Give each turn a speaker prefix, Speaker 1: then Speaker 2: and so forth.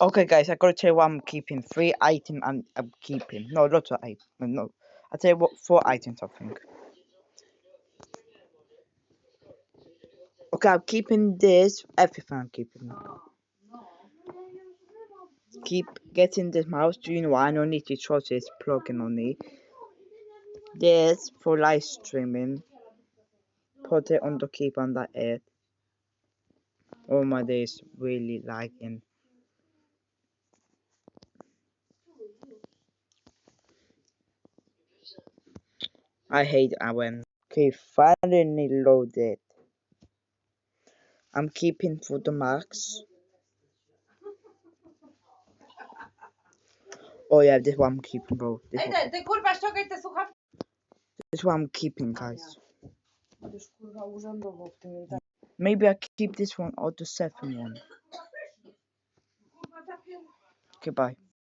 Speaker 1: Okay, guys, I gotta tell you what I'm keeping. 3 items I'm keeping. No, lots of items. No, I'll tell you what, 4 items, I think. Okay, I'm keeping this. Everything I'm keeping. Keep getting this mouse. Do you know what? I don't need to charge this plug-in on it. This for live streaming. Put it on the keyboard on that it. Oh my days, really lagging. I hate when. Okay, finally loaded. I'm keeping for the max. Oh yeah, this one I'm keeping, bro. This one I'm keeping, guys. Maybe I keep this one or the 7th one. Okay, bye.